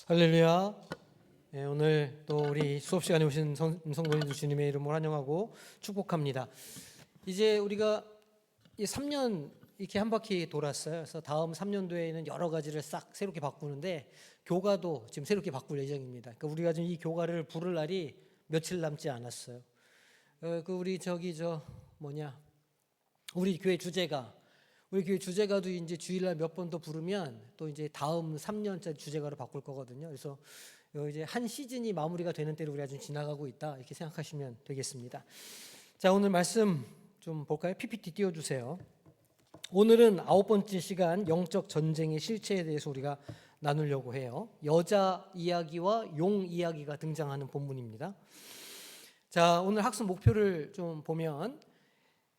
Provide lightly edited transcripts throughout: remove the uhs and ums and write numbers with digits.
할렐루야. 네, 오늘 또 우리 수업 시간에 오신 성도님들 주님의 이름으로 환영하고 축복합니다. 이제 우리가 이 3년 이렇게 한 바퀴 돌았어요. 그래서 다음 3년도에는 여러 가지를 싹 새롭게 바꾸는데 교가도 지금 새롭게 바꿀 예정입니다. 그러니까 우리가 지금 이 교가를 부를 날이 며칠 남지 않았어요. 우리 교회 주제가도 이제 주일날 몇 번 더 부르면 또 이제 다음 3년짜리 주제가로 바꿀 거거든요. 그래서 이제 한 시즌이 마무리가 되는 때를 우리가 좀 지나가고 있다 이렇게 생각하시면 되겠습니다. 자, 오늘 말씀 좀 볼까요? PPT 띄워주세요. 오늘은 9번째 시간 영적 전쟁의 실체에 대해서 우리가 나누려고 해요. 여자 이야기와 용 이야기가 등장하는 본문입니다. 자, 오늘 학습 목표를 좀 보면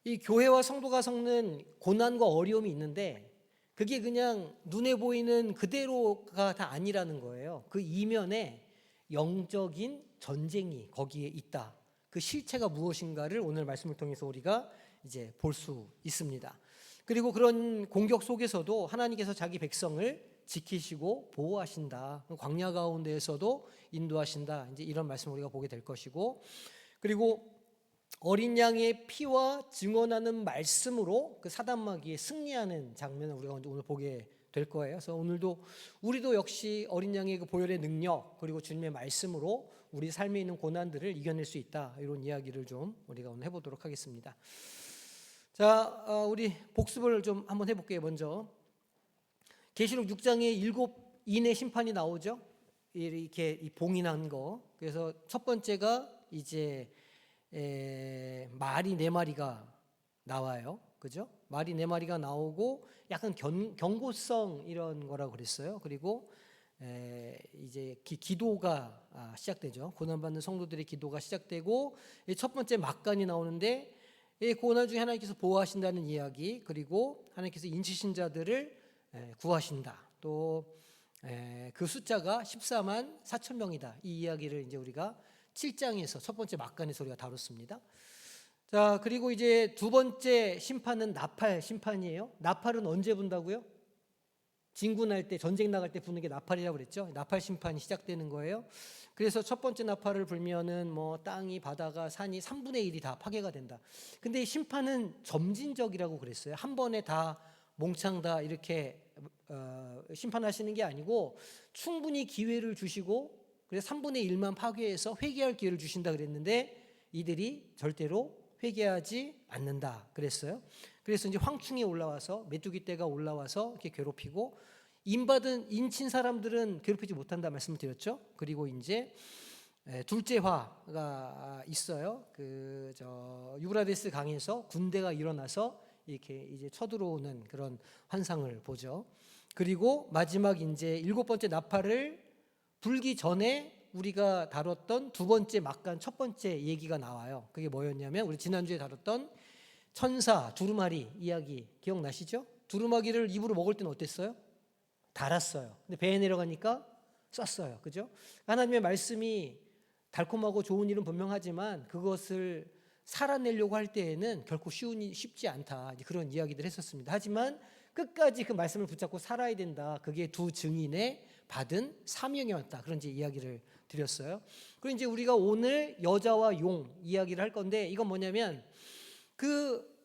이 교회와 성도가 겪는 고난과 어려움이 있는데 그게 그냥 눈에 보이는 그대로가 다 아니라는 거예요. 그 이면에 영적인 전쟁이 거기에 있다. 그 실체가 무엇인가를 오늘 말씀을 통해서 우리가 이제 볼 수 있습니다. 그리고 그런 공격 속에서도 하나님께서 자기 백성을 지키시고 보호하신다. 광야 가운데에서도 인도하신다. 이제 이런 말씀을 우리가 보게 될 것이고, 그리고 어린 양의 피와 증언하는 말씀으로 그 사단마귀에 승리하는 장면을 우리가 오늘 보게 될 거예요. 그래서 우리도 역시 어린 양의 그 보혈의 능력 그리고 주님의 말씀으로 우리 삶에 있는 고난들을 이겨낼 수 있다. 이런 이야기를 좀 우리가 오늘 해보도록 하겠습니다. 자, 우리 복습을 좀 한번 해볼게요. 먼저 계시록 6장에 7인의 심판이 나오죠. 이렇게 이 봉이 난 거. 그래서 첫 번째가 이제 말이 4마리가 나와요. 그죠? 말이 4마리가 나오고 약간 경고성 이런 거라고 그랬어요. 그리고 이제 기도가 시작되죠. 고난받는 성도들의 기도가 시작되고 첫 번째 막간이 나오는데 이 고난 중에 하나님께서 보호하신다는 이야기, 그리고 하나님께서 인치신 자들을 구하신다. 또 그 숫자가 14만 4천 명이다. 이 이야기를 이제 우리가 7장에서 첫 번째 막간에서 우리가 다뤘습니다. 자, 그리고 이제 두 번째 심판은 나팔 심판이에요. 나팔은 언제 분다고요? 진군할 때, 전쟁 나갈 때 부는 게 나팔이라고 그랬죠. 나팔 심판이 시작되는 거예요. 그래서 첫 번째 나팔을 불면은 뭐 땅이, 바다가, 산이 3분의 1이 다 파괴가 된다. 근데 이 심판은 점진적이라고 그랬어요. 한 번에 다 몽창 다 이렇게 심판하시는 게 아니고 충분히 기회를 주시고, 그래서 3분의 1만 파괴해서 회개할 기회를 주신다 그랬는데 이들이 절대로 회개하지 않는다 그랬어요. 그래서 이제 황충이 올라와서, 메뚜기 떼가 올라와서 이렇게 괴롭히고, 인친 사람들은 괴롭히지 못한다 말씀을 드렸죠. 그리고 이제 둘째 화가 있어요. 유브라데스 강에서 군대가 일어나서 이렇게 이제 쳐들어오는 그런 환상을 보죠. 그리고 마지막 이제 7번째 나팔을 불기 전에 우리가 다뤘던 두 번째 막간 첫 번째 얘기가 나와요. 그게 뭐였냐면 우리 지난주에 다뤘던 천사 두루마리 이야기 기억나시죠? 두루마기를 입으로 먹을 때는 어땠어요? 달았어요. 근데 배에 내려가니까 썼어요. 그죠? 하나님의 말씀이 달콤하고 좋은 일은 분명하지만 그것을 살아내려고 할 때에는 결코 쉽지 않다. 그런 이야기들 했었습니다. 하지만 끝까지 그 말씀을 붙잡고 살아야 된다. 그게 두 증인의 받은 사명이었다. 그런 이제 이야기를 드렸어요. 그리고 이제 우리가 오늘 여자와 용 이야기를 할 건데, 이건 뭐냐면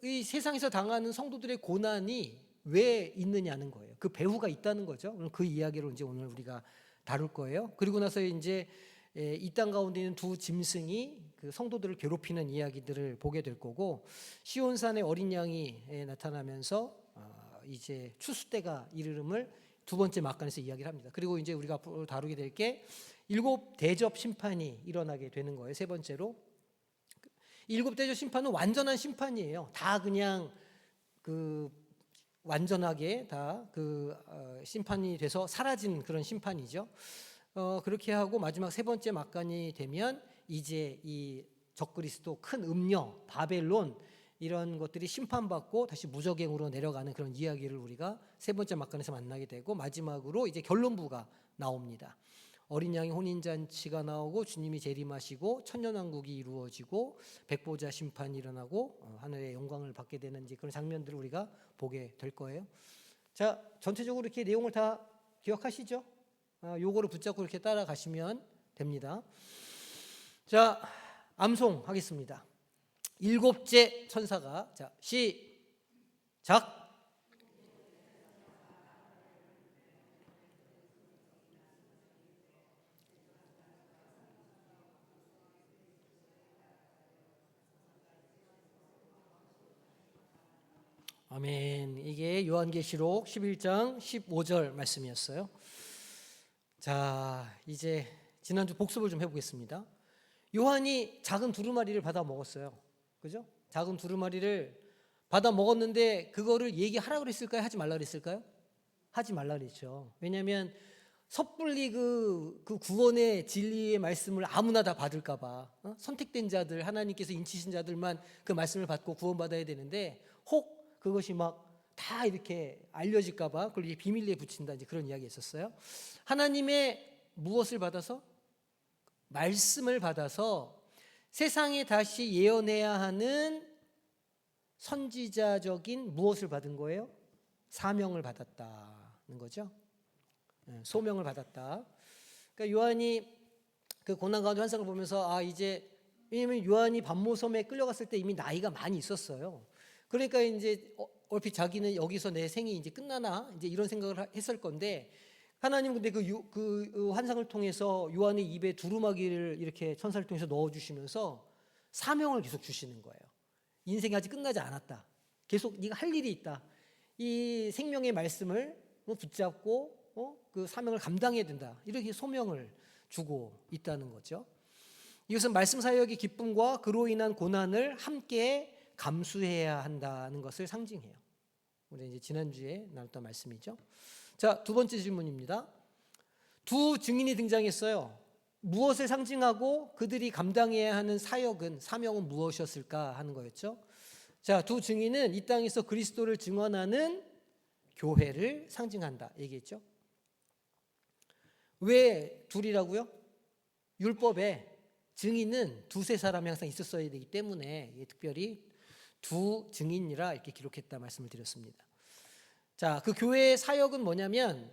이 세상에서 당하는 성도들의 고난이 왜 있느냐는 거예요. 그 배후가 있다는 거죠. 그 이야기를 이제 오늘 우리가 다룰 거예요. 그리고 나서 이제 이 땅 가운데 있는 두 짐승이 그 성도들을 괴롭히는 이야기들을 보게 될 거고, 시온산의 어린 양이 나타나면서 이제 추수 때가 이르름을 두 번째 막간에서 이야기를 합니다. 그리고 이제 우리가 앞으로 다루게 될 게 7 대접 심판이 일어나게 되는 거예요. 세 번째로 7 대접 심판은 완전한 심판이에요. 다 그냥 완전하게 다 심판이 돼서 사라진 그런 심판이죠. 그렇게 하고 마지막 세 번째 막간이 되면 이제 이 적그리스도, 큰 음녀 바벨론, 이런 것들이 심판받고 다시 무저갱으로 내려가는 그런 이야기를 우리가 세 번째 막간에서 만나게 되고, 마지막으로 이제 결론부가 나옵니다. 어린 양의 혼인잔치가 나오고 주님이 재림하시고 천년왕국이 이루어지고 백보자 심판이 일어나고 하늘의 영광을 받게 되는 이제 그런 장면들을 우리가 보게 될 거예요. 자, 전체적으로 이렇게 내용을 다 기억하시죠? 요거를 붙잡고 이렇게 따라가시면 됩니다. 자, 암송하겠습니다. 일곱째 천사가, 자, 시작. 아멘. 이게 요한계시록 11장 15절 말씀이었어요. 자, 이제 지난주 복습을 좀 해보겠습니다. 요한이 작은 두루마리를 받아 먹었어요. 그죠? 작은 두루마리를 받아 먹었는데 그거를 얘기하라 그랬을까요? 하지 말라 그랬을까요? 하지 말라 그랬죠. 왜냐하면 섣불리 그 구원의 진리의 말씀을 아무나 다 받을까 봐, 선택된 자들, 하나님께서 인치신 자들만 그 말씀을 받고 구원받아야 되는데 혹 그것이 막 다 이렇게 알려질까 봐 그걸 비밀리에 붙인다, 이제 그런 이야기 있었어요. 하나님의 무엇을 받아서? 말씀을 받아서 세상에 다시 예언해야 하는 선지자적인 무엇을 받은 거예요? 사명을 받았다는 거죠. 소명을 받았다. 그러니까 요한이 그 고난 가운데 환상을 보면서 이제, 왜냐면 요한이 반모섬에 끌려갔을 때 이미 나이가 많이 있었어요. 그러니까 이제 얼핏 자기는 여기서 내 생이 이제 끝나나 이제 이런 생각을 했을 건데, 하나님 근데 그 환상을 통해서 요한의 입에 두루마기를 이렇게 천사를 통해서 넣어주시면서 사명을 계속 주시는 거예요. 인생이 아직 끝나지 않았다. 계속 네가 할 일이 있다. 이 생명의 말씀을 붙잡고 그 사명을 감당해야 된다. 이렇게 소명을 주고 있다는 거죠. 이것은 말씀 사역의 기쁨과 그로 인한 고난을 함께 감수해야 한다는 것을 상징해요. 우리 이제 지난주에 나눴던 말씀이죠. 자, 두 번째 질문입니다. 두 증인이 등장했어요. 무엇을 상징하고 그들이 감당해야 하는 사역은, 사명은 무엇이었을까 하는 거였죠. 자, 두 증인은 이 땅에서 그리스도를 증언하는 교회를 상징한다 얘기했죠. 왜 둘이라고요? 율법에 증인은 두세 사람이 항상 있었어야 되기 때문에 특별히 두 증인이라 이렇게 기록했다 말씀을 드렸습니다. 자, 그 교회의 사역은 뭐냐면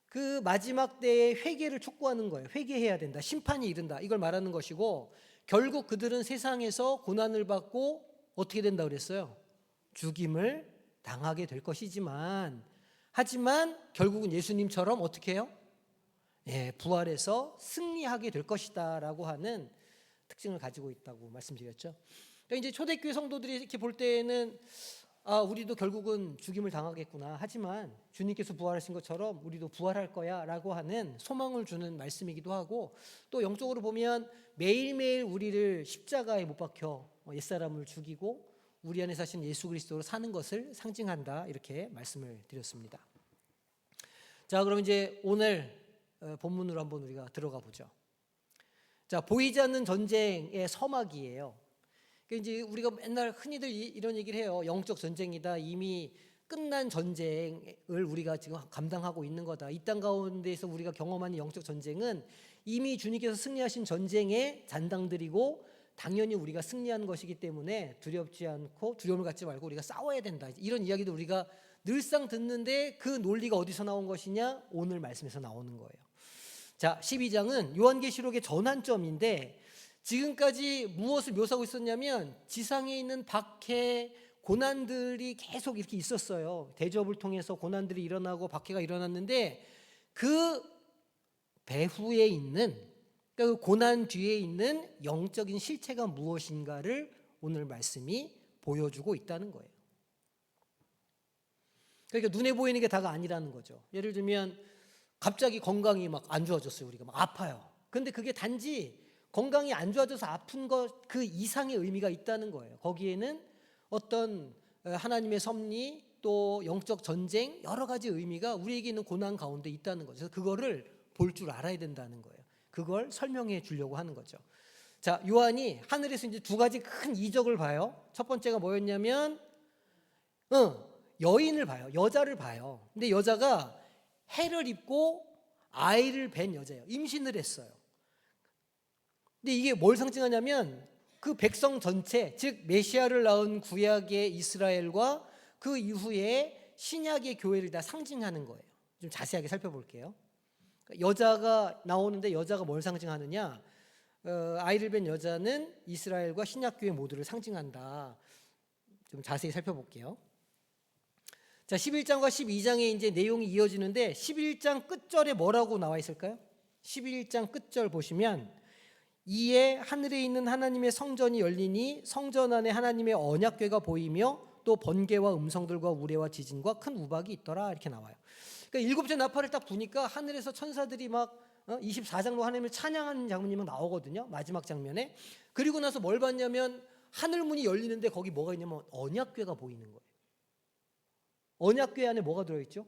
그 마지막 때의 회개를 촉구하는 거예요. 회개해야 된다. 심판이 이른다. 이걸 말하는 것이고, 결국 그들은 세상에서 고난을 받고 어떻게 된다 그랬어요? 죽임을 당하게 될 것이지만, 하지만 결국은 예수님처럼 어떻게 해요? 부활해서 승리하게 될 것이다 라고 하는 특징을 가지고 있다고 말씀드렸죠. 그러니까 이제 초대교회 성도들이 이렇게 볼 때에는 우리도 결국은 죽임을 당하겠구나. 하지만 주님께서 부활하신 것처럼 우리도 부활할 거야 라고 하는 소망을 주는 말씀이기도 하고, 또 영적으로 보면 매일매일 우리를 십자가에 못 박혀 옛사람을 죽이고 우리 안에 사신 예수 그리스도로 사는 것을 상징한다, 이렇게 말씀을 드렸습니다. 자, 그럼 이제 오늘 본문으로 한번 우리가 들어가 보죠. 자, 보이지 않는 전쟁의 서막이에요. 이제 우리가 맨날 흔히들 이런 얘기를 해요. 영적 전쟁이다. 이미 끝난 전쟁을 우리가 지금 감당하고 있는 거다. 이 땅 가운데에서 우리가 경험하는 영적 전쟁은 이미 주님께서 승리하신 전쟁의 잔당들이고, 당연히 우리가 승리하는 것이기 때문에 두렵지 않고 두려움을 갖지 말고 우리가 싸워야 된다. 이런 이야기도 우리가 늘상 듣는데, 그 논리가 어디서 나온 것이냐? 오늘 말씀에서 나오는 거예요. 자, 12장은 요한계시록의 전환점인데, 지금까지 무엇을 묘사하고 있었냐면 지상에 있는 박해, 고난들이 계속 이렇게 있었어요. 대접을 통해서 고난들이 일어나고 박해가 일어났는데, 그 배후에 있는, 그러니까 그 고난 뒤에 있는 영적인 실체가 무엇인가를 오늘 말씀이 보여주고 있다는 거예요. 그러니까 눈에 보이는 게 다가 아니라는 거죠. 예를 들면 갑자기 건강이 막 안 좋아졌어요. 우리가 막 아파요. 근데 그게 단지 건강이 안 좋아져서 아픈 것 그 이상의 의미가 있다는 거예요. 거기에는 어떤 하나님의 섭리, 또 영적 전쟁, 여러 가지 의미가 우리에게 있는 고난 가운데 있다는 거죠. 그래서 그거를 볼 줄 알아야 된다는 거예요. 그걸 설명해 주려고 하는 거죠. 자, 요한이 하늘에서 이제 두 가지 큰 이적을 봐요. 첫 번째가 뭐였냐면 여인을 봐요. 여자를 봐요. 근데 여자가 해를 입고 아이를 뵌 여자예요. 임신을 했어요. 근데 이게 뭘 상징하냐면 그 백성 전체, 즉 메시아를 낳은 구약의 이스라엘과 그 이후에 신약의 교회를 다 상징하는 거예요. 좀 자세하게 살펴볼게요. 여자가 나오는데 여자가 뭘 상징하느냐? 아이를 뵌 여자는 이스라엘과 신약교회 모두를 상징한다. 좀 자세히 살펴볼게요. 자, 11장과 12장에 이제 내용이 이어지는데 11장 끝절에 뭐라고 나와 있을까요? 11장 끝절 보시면 이에 하늘에 있는 하나님의 성전이 열리니 성전 안에 하나님의 언약궤가 보이며 또 번개와 음성들과 우레와 지진과 큰 우박이 있더라 이렇게 나와요. 그러니까 일곱째 나팔을 딱 부니까 하늘에서 천사들이 막 24장로 하나님을 찬양하는 장면이 막 나오거든요. 마지막 장면에. 그리고 나서 뭘 봤냐면 하늘문이 열리는데 거기 뭐가 있냐면 언약궤가 보이는 거예요. 언약궤 안에 뭐가 들어있죠?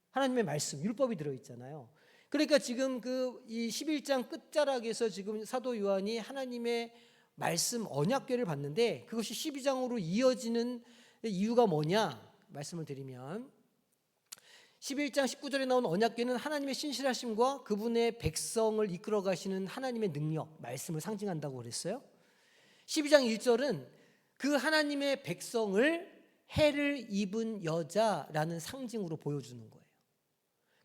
하나님의 말씀, 율법이 들어있잖아요. 그러니까 지금 이 11장 끝자락에서 지금 사도 요한이 하나님의 말씀 언약궤를 봤는데 그것이 12장으로 이어지는 이유가 뭐냐 말씀을 드리면 11장 19절에 나온 언약궤는 하나님의 신실하심과 그분의 백성을 이끌어 가시는 하나님의 능력, 말씀을 상징한다고 그랬어요. 12장 1절은 그 하나님의 백성을 해를 입은 여자라는 상징으로 보여주는 거예요.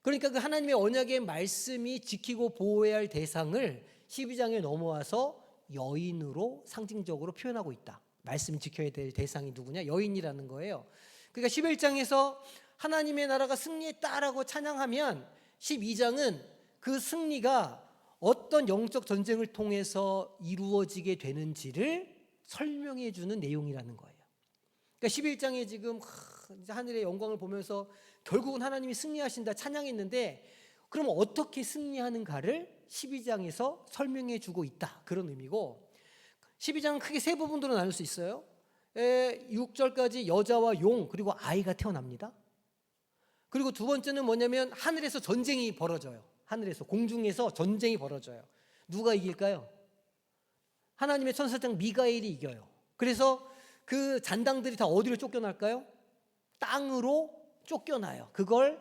그러니까 그 하나님의 언약의 말씀이 지키고 보호해야 할 대상을 12장에 넘어와서 여인으로 상징적으로 표현하고 있다. 말씀이 지켜야 될 대상이 누구냐? 여인이라는 거예요. 그러니까 11장에서 하나님의 나라가 승리했다라고 찬양하면 12장은 그 승리가 어떤 영적 전쟁을 통해서 이루어지게 되는지를 설명해 주는 내용이라는 거예요. 그러니까 11장에 지금 하늘의 영광을 보면서 결국은 하나님이 승리하신다 찬양했는데 그럼 어떻게 승리하는가를 12장에서 설명해 주고 있다. 그런 의미고 12장은 크게 세 부분으로 나눌 수 있어요. 6절까지 여자와 용 그리고 아이가 태어납니다. 그리고 두 번째는 뭐냐면 하늘에서 전쟁이 벌어져요. 하늘에서 공중에서 전쟁이 벌어져요. 누가 이길까요? 하나님의 천사장 미가엘이 이겨요. 그래서 그 잔당들이 다 어디로 쫓겨날까요? 땅으로 쫓겨나요. 그걸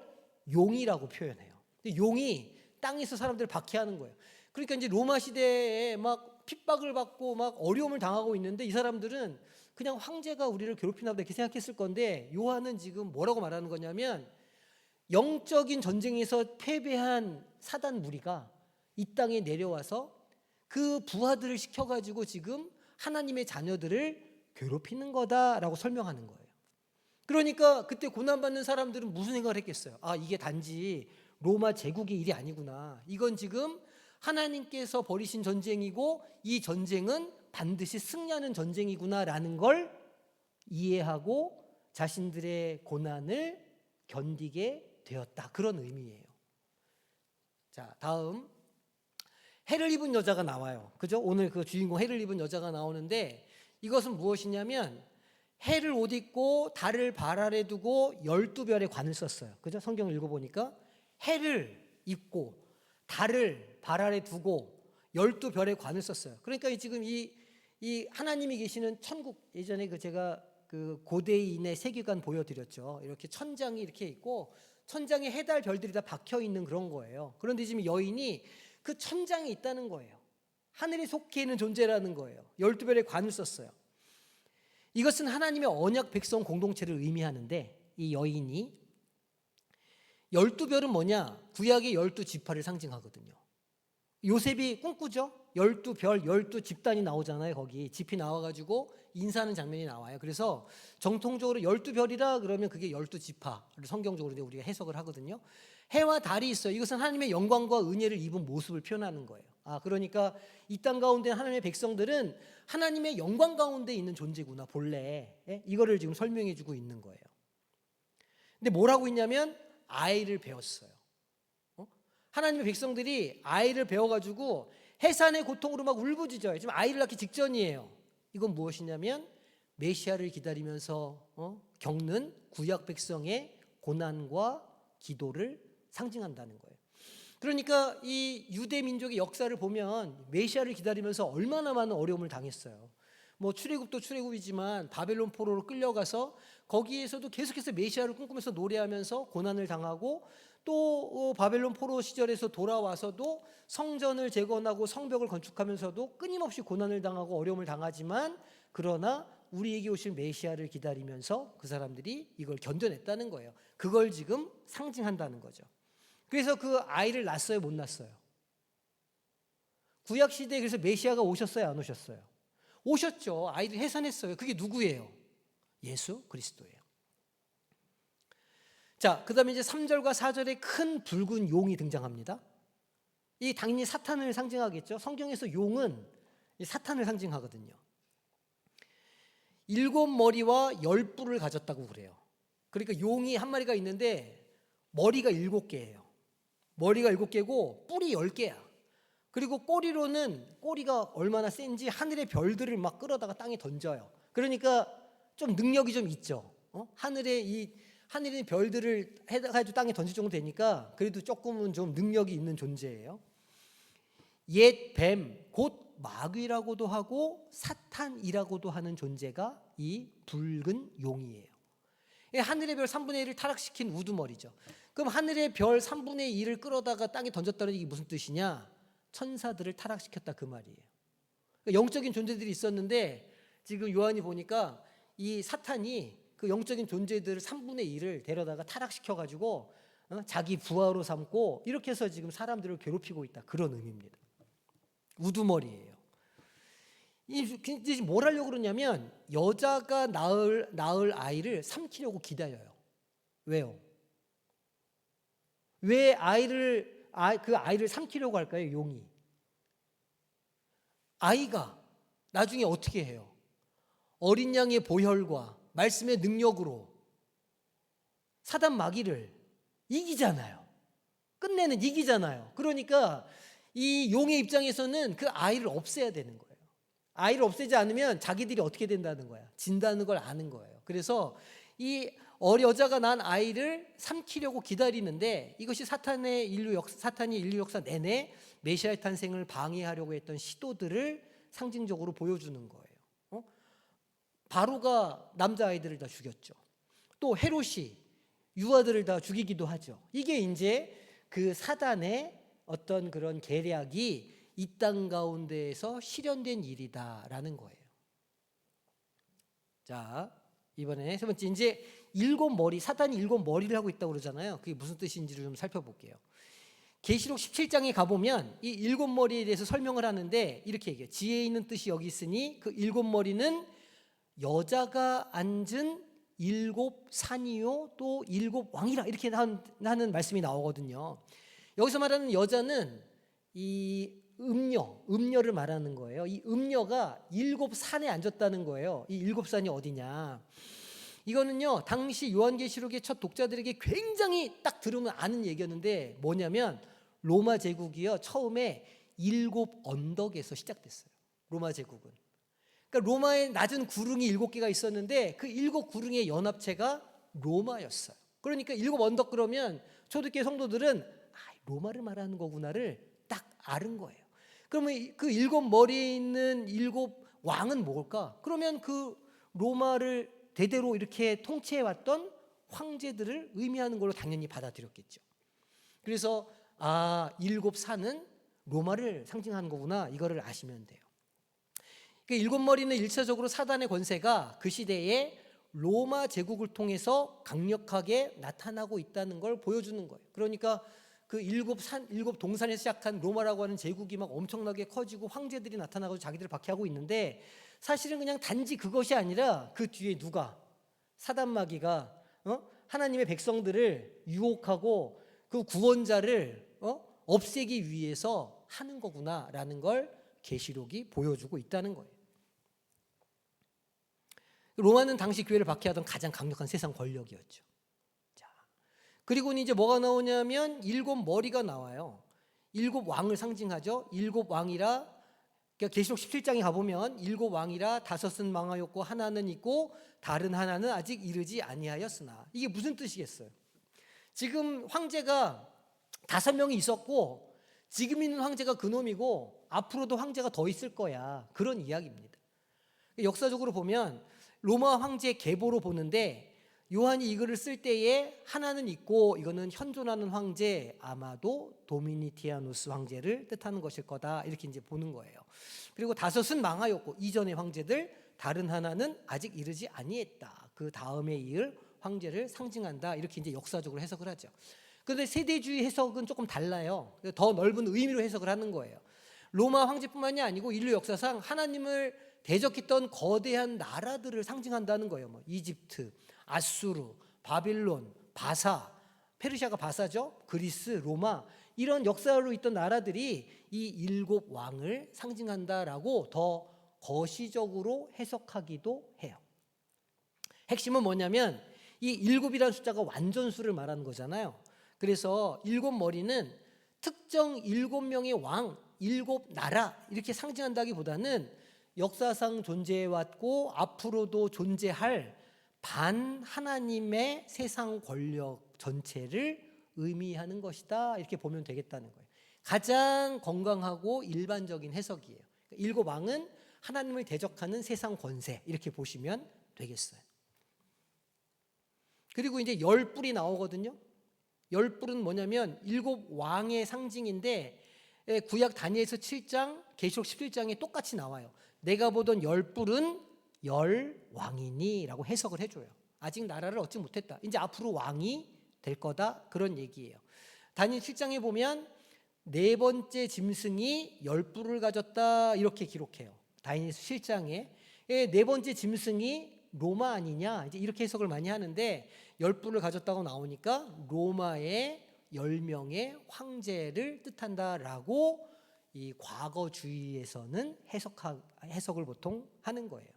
용이라고 표현해요. 용이 땅에서 사람들을 박해하는 거예요. 그러니까 이제 로마 시대에 막 핍박을 받고 막 어려움을 당하고 있는데 이 사람들은 그냥 황제가 우리를 괴롭히나 보다 이렇게 생각했을 건데 요한은 지금 뭐라고 말하는 거냐면 영적인 전쟁에서 패배한 사단 무리가 이 땅에 내려와서 그 부하들을 시켜가지고 지금 하나님의 자녀들을 괴롭히는 거다라고 설명하는 거예요. 그러니까 그때 고난받는 사람들은 무슨 생각을 했겠어요? 아, 이게 단지 로마 제국의 일이 아니구나. 이건 지금 하나님께서 벌이신 전쟁이고 이 전쟁은 반드시 승리하는 전쟁이구나라는 걸 이해하고 자신들의 고난을 견디게 되었다. 그런 의미예요. 자, 다음 해를 입은 여자가 나와요. 그죠? 오늘 그 주인공 해를 입은 여자가 나오는데 이것은 무엇이냐면 해를 옷 입고 달을 발 아래 두고 12별의 관을 썼어요. 그죠? 성경을 읽어보니까 해를 입고 달을 발 아래 두고 12별의 관을 썼어요. 그러니까 지금 이 하나님이 계시는 천국, 예전에 제가 그 고대인의 세계관 보여드렸죠. 이렇게 천장이 이렇게 있고 천장에 해달 별들이 다 박혀 있는 그런 거예요. 그런데 지금 여인이 그 천장에 있다는 거예요. 하늘에 속해 있는 존재라는 거예요. 12별의 관을 썼어요. 이것은 하나님의 언약 백성 공동체를 의미하는데 이 여인이 12별은 뭐냐? 구약의 12지파를 상징하거든요. 요셉이 꿈꾸죠? 12별, 12집단이 나오잖아요. 거기 집이 나와가지고 인사하는 장면이 나와요. 그래서 정통적으로 12별이라 그러면 그게 12지파를 성경적으로 우리가 해석을 하거든요. 해와 달이 있어요. 이것은 하나님의 영광과 은혜를 입은 모습을 표현하는 거예요. 그러니까 이 땅 가운데 하나님의 백성들은 하나님의 영광 가운데 있는 존재구나 본래. 이거를 지금 설명해 주고 있는 거예요. 근데 뭘 하고 있냐면 아이를 배웠어요. 하나님의 백성들이 아이를 배워가지고 해산의 고통으로 막 울부짖어요. 지금 아이를 낳기 직전이에요. 이건 무엇이냐면 메시아를 기다리면서 겪는 구약 백성의 고난과 기도를 상징한다는 거예요. 그러니까 이 유대 민족의 역사를 보면 메시아를 기다리면서 얼마나 많은 어려움을 당했어요. 뭐 출애굽도 출애굽이지만 바벨론 포로로 끌려가서 거기에서도 계속해서 메시아를 꿈꾸면서 노래하면서 고난을 당하고 또 바벨론 포로 시절에서 돌아와서도 성전을 재건하고 성벽을 건축하면서도 끊임없이 고난을 당하고 어려움을 당하지만 그러나 우리에게 오실 메시아를 기다리면서 그 사람들이 이걸 견뎌냈다는 거예요. 그걸 지금 상징한다는 거죠. 그래서 그 아이를 낳았어요, 못 낳았어요? 구약 시대에 그래서 메시아가 오셨어요, 안 오셨어요? 오셨죠. 아이를 해산했어요. 그게 누구예요? 예수 그리스도예요. 자, 그다음에 이제 3절과 4절에 큰 붉은 용이 등장합니다. 이 당연히 사탄을 상징하겠죠. 성경에서 용은 사탄을 상징하거든요. 7머리와 10뿔을 가졌다고 그래요. 그러니까 용이 한 마리가 있는데 머리가 7개예요. 머리가 7개고 뿔이 10개야. 그리고 꼬리가 얼마나 센지 하늘의 별들을 막 끌어다가 땅에 던져요. 그러니까 좀 능력이 좀 있죠. 하늘의 별들을 해가지고 땅에 던질 정도 되니까 그래도 조금은 좀 능력이 있는 존재예요. 옛 뱀, 곧 마귀라고도 하고 사탄이라고도 하는 존재가 이 붉은 용이에요. 하늘의 별 3분의 1을 타락시킨 우두머리죠. 그럼 하늘의 별 3분의 1을 끌어다가 땅에 던졌다는 얘기 무슨 뜻이냐? 천사들을 타락시켰다 그 말이에요. 그러니까 영적인 존재들이 있었는데 지금 요한이 보니까 이 사탄이 그 영적인 존재들 3분의 1을 데려다가 타락시켜가지고 자기 부하로 삼고 이렇게 해서 지금 사람들을 괴롭히고 있다, 그런 의미입니다. 우두머리예요. 이제 뭘 하려고 그러냐면 여자가 낳을 아이를 삼키려고 기다려요. 왜요? 왜 그 아이를 삼키려고 할까요? 용이. 아이가 나중에 어떻게 해요? 어린 양의 보혈과 말씀의 능력으로 사단 마귀를 이기잖아요. 끝내는 이기잖아요. 그러니까 이 용의 입장에서는 그 아이를 없애야 되는 거예요. 아이를 없애지 않으면 자기들이 어떻게 된다는 거야? 진다는 걸 아는 거예요. 그래서 이 여자가 낳은 아이를 삼키려고 기다리는데 이것이 사탄이 인류 역사 내내 메시아의 탄생을 방해하려고 했던 시도들을 상징적으로 보여주는 거예요. 바로가 남자아이들을 다 죽였죠. 또 헤롯이 유아들을 다 죽이기도 하죠. 이게 이제 그 사단의 어떤 그런 계략이 이 땅 가운데에서 실현된 일이다라는 거예요. 자, 이번에 세 번째, 이제 사탄이 7머리를 하고 있다고 그러잖아요. 그게 무슨 뜻인지를 좀 살펴볼게요. 계시록 17장에 가보면 이 7머리에 대해서 설명을 하는데 이렇게 얘기해요. 지혜 있는 뜻이 여기 있으니 그 7머리는 여자가 앉은 7산이요 또 7왕이라 이렇게 하는 말씀이 나오거든요. 여기서 말하는 여자는 이 음녀를 말하는 거예요. 이 음녀가 7산에 앉았다는 거예요. 이 7산이 어디냐? 이거는요, 당시 요한계시록의 첫 독자들에게 굉장히 딱 들으면 아는 얘기였는데 뭐냐면 로마 제국이요, 처음에 7 언덕에서 시작됐어요. 로마 제국은. 그러니까 로마에 낮은 구릉이 7개가 있었는데 그 7 구릉의 연합체가 로마였어요. 그러니까 7 언덕 그러면 초대교회 성도들은 로마를 말하는 거구나를 딱 아는 거예요. 그러면 그 7머리에 있는 7왕은 뭘까? 그러면 그 로마를 대대로 이렇게 통치해왔던 황제들을 의미하는 걸로 당연히 받아들였겠죠. 그래서 7산은 로마를 상징하는 거구나, 이거를 아시면 돼요. 그 7머리는 1차적으로 사단의 권세가 그 시대에 로마 제국을 통해서 강력하게 나타나고 있다는 걸 보여주는 거예요. 그러니까 그 7 동산에서 시작한 로마라고 하는 제국이 막 엄청나게 커지고 황제들이 나타나고 자기들을 박해하고 있는데 사실은 그냥 단지 그것이 아니라 그 뒤에 누가? 사단 마귀가 하나님의 백성들을 유혹하고 그 구원자를 없애기 위해서 하는 거구나라는 걸 계시록이 보여주고 있다는 거예요. 로마는 당시 교회를 박해하던 가장 강력한 세상 권력이었죠. 자, 그리고 이제 뭐가 나오냐면 7머리가 나와요. 7왕을 상징하죠. 7왕이라 그러니까 계시록 17장에 가보면 7왕이라 5은 망하였고 하나는 있고 다른 하나는 아직 이르지 아니하였으나, 이게 무슨 뜻이겠어요? 지금 황제가 5명이 있었고 지금 있는 황제가 그놈이고 앞으로도 황제가 더 있을 거야, 그런 이야기입니다. 역사적으로 보면 로마 황제의 계보로 보는데 요한이 이거를 쓸 때에 하나는 있고 이거는 현존하는 황제, 아마도 도미니티아누스 황제를 뜻하는 것일 거다, 이렇게 이제 보는 거예요. 그리고 5은 망하였고 이전의 황제들, 다른 하나는 아직 이르지 아니했다, 그 다음에 이을 황제를 상징한다, 이렇게 이제 역사적으로 해석을 하죠. 그런데 세대주의 해석은 조금 달라요. 더 넓은 의미로 해석을 하는 거예요. 로마 황제뿐만이 아니고 인류 역사상 하나님을 대적했던 거대한 나라들을 상징한다는 거예요. 뭐 이집트, 아수르, 바빌론, 바사, 페르시아가 바사죠. 그리스, 로마, 이런 역사로 있던 나라들이 이 일곱 왕을 상징한다라고 더 거시적으로 해석하기도 해요. 핵심은 뭐냐면 이 일곱이라는 숫자가 완전수를 말하는 거잖아요. 그래서 일곱 머리는 특정 일곱 명의 왕, 일곱 나라 이렇게 상징한다기보다는 역사상 존재해왔고 앞으로도 존재할 반 하나님의 세상 권력 전체를 의미하는 것이다, 이렇게 보면 되겠다는 거예요. 가장 건강하고 일반적인 해석이에요. 일곱 왕은 하나님을 대적하는 세상 권세, 이렇게 보시면 되겠어요. 그리고 이제 열 뿔이 나오거든요. 열 뿔은 뭐냐면 일곱 왕의 상징인데 구약 다니엘서 7장, 계시록 17장에 똑같이 나와요. 내가 보던 열 뿔은 열 왕이니라고 해석을 해줘요. 아직 나라를 얻지 못했다. 이제 앞으로 왕이 될 거다, 그런 얘기예요. 다니엘 7장에 보면 네 번째 짐승이 열 뿔을 가졌다, 이렇게 기록해요. 다니엘 7장에 네 번째 짐승이 로마 아니냐, 이제 이렇게 해석을 많이 하는데 열 뿔을 가졌다고 나오니까 로마의 10명의 황제를 뜻한다라고 이 과거주의에서는 해석을 보통 하는 거예요.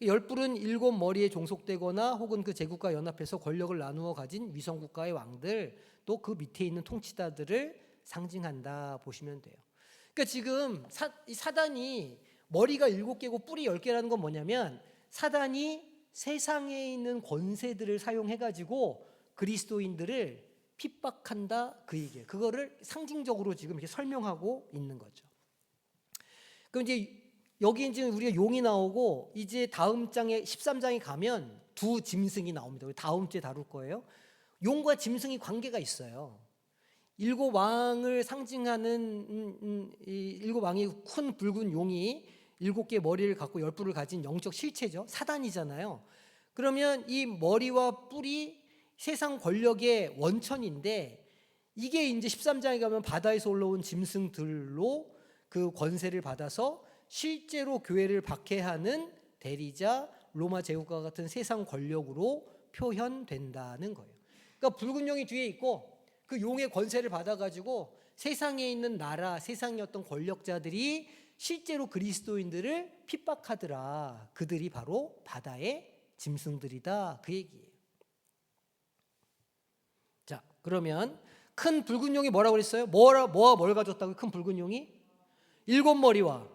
열 뿔은 일곱 머리에 종속되거나 혹은 그 제국과 연합해서 권력을 나누어 가진 위성국가의 왕들, 또 그 밑에 있는 통치자들을 상징한다 보시면 돼요. 그러니까 지금 사단이 머리가 7개고 뿔이 10개라는 건 뭐냐면 사단이 세상에 있는 권세들을 사용해가지고 그리스도인들을 핍박한다, 그 얘기예요. 그거를 상징적으로 지금 이렇게 설명하고 있는 거죠. 그럼 이제 여기 이제 우리가 용이 나오고 이제 다음 장에 13장에 가면 두 짐승이 나옵니다. 다음 주에 다룰 거예요. 용과 짐승이 관계가 있어요. 일곱 왕을 상징하는 이 일곱 왕이 큰 붉은 용이 7개 머리를 갖고 10뿔을 가진 영적 실체죠. 사단이잖아요. 그러면 이 머리와 뿔이 세상 권력의 원천인데 이게 이제 13장에 가면 바다에서 올라온 짐승들로 그 권세를 받아서 실제로 교회를 박해하는 대리자 로마 제국과 같은 세상 권력으로 표현된다는 거예요. 그러니까 붉은 용이 뒤에 있고 그 용의 권세를 받아가지고 세상에 있는 나라, 세상의 어떤 권력자들이 실제로 그리스도인들을 핍박하더라. 그들이 바로 바다의 짐승들이다, 그 얘기예요. 자, 그러면 큰 붉은 용이 뭐라고 그랬어요? 뭐와 뭘 가졌다고요? 큰 붉은 용이 7머리와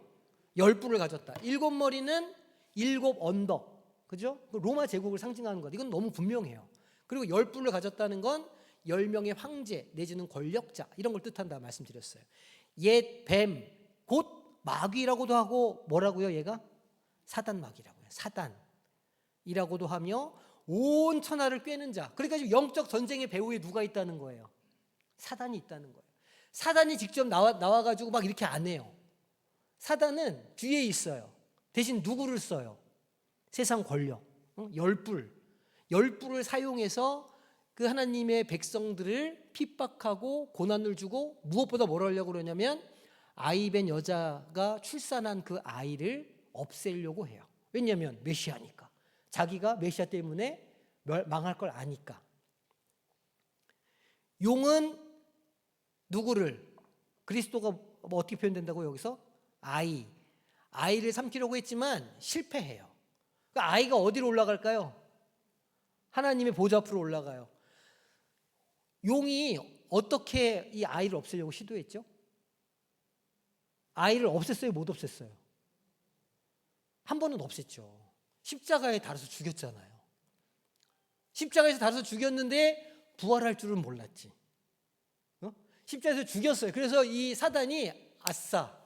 10뿔을 가졌다. 7머리는 7 언덕, 그죠? 로마 제국을 상징하는 것. 이건 너무 분명해요. 그리고 10뿔을 가졌다는 건 10명의 황제 내지는 권력자, 이런 걸 뜻한다 말씀드렸어요. 옛 뱀, 곧 마귀라고도 하고 뭐라고요? 얘가 사단 마귀라고요. 사단이라고도 하며 온 천하를 꿰는 자. 그러니까 지금 영적 전쟁의 배후에 누가 있다는 거예요? 사단이 있다는 거예요. 사단이 직접 나와가지고 막 이렇게 안 해요. 사단은 뒤에 있어요. 대신 누구를 써요? 세상 권력, 10뿔. 10뿔을 사용해서 그 하나님의 백성들을 핍박하고 고난을 주고 무엇보다 뭘 하려고 그러냐면 아이 뵌 여자가 출산한 그 아이를 없애려고 해요. 왜냐하면 메시아니까. 자기가 메시아 때문에 망할 걸 아니까. 용은 누구를? 그리스도가 뭐 어떻게 표현된다고 여기서? 아이를 삼키려고 했지만 실패해요. 그러니까 아이가 어디로 올라갈까요? 하나님의 보좌 앞으로 올라가요. 용이 어떻게 이 아이를 없애려고 시도했죠? 아이를 없앴어요? 못 없앴어요? 한 번은 없앴죠. 십자가에 달아서 죽였잖아요. 십자가에서 달아서 죽였는데 부활할 줄은 몰랐지. 십자가에서 죽였어요. 그래서 이 사단이 아싸,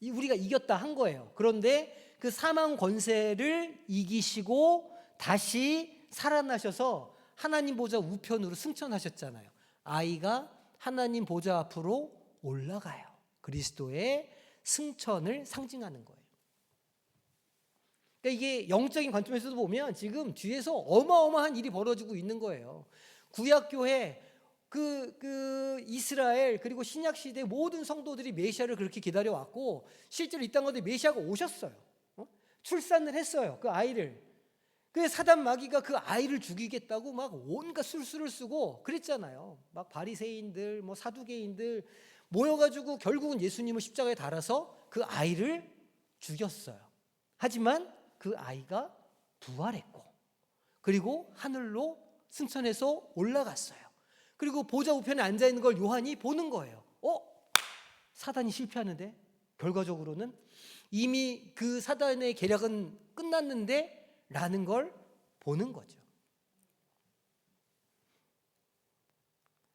우리가 이겼다 한 거예요. 그런데 그 사망 권세를 이기시고 다시 살아나셔서 하나님 보좌 우편으로 승천하셨잖아요. 아이가 하나님 보좌 앞으로 올라가요. 그리스도의 승천을 상징하는 거예요. 그러니까 이게 영적인 관점에서도 보면 지금 뒤에서 어마어마한 일이 벌어지고 있는 거예요. 구약교회 그 이스라엘 그리고 신약 시대 모든 성도들이 메시아를 그렇게 기다려 왔고 실제로 이 땅 가운데 메시아가 오셨어요. 출산을 했어요. 그 아이를. 그 사단 마귀가 그 아이를 죽이겠다고 막 온갖 술수를 쓰고 그랬잖아요. 막 바리새인들, 뭐 사두개인들 모여가지고 결국은 예수님을 십자가에 달아서 그 아이를 죽였어요. 하지만 그 아이가 부활했고, 그리고 하늘로 승천해서 올라갔어요. 그리고 보좌 우편에 앉아 있는 걸 요한이 보는 거예요. 사단이 실패하는데 결과적으로는 이미 그 사단의 계략은 끝났는데 라는 걸 보는 거죠.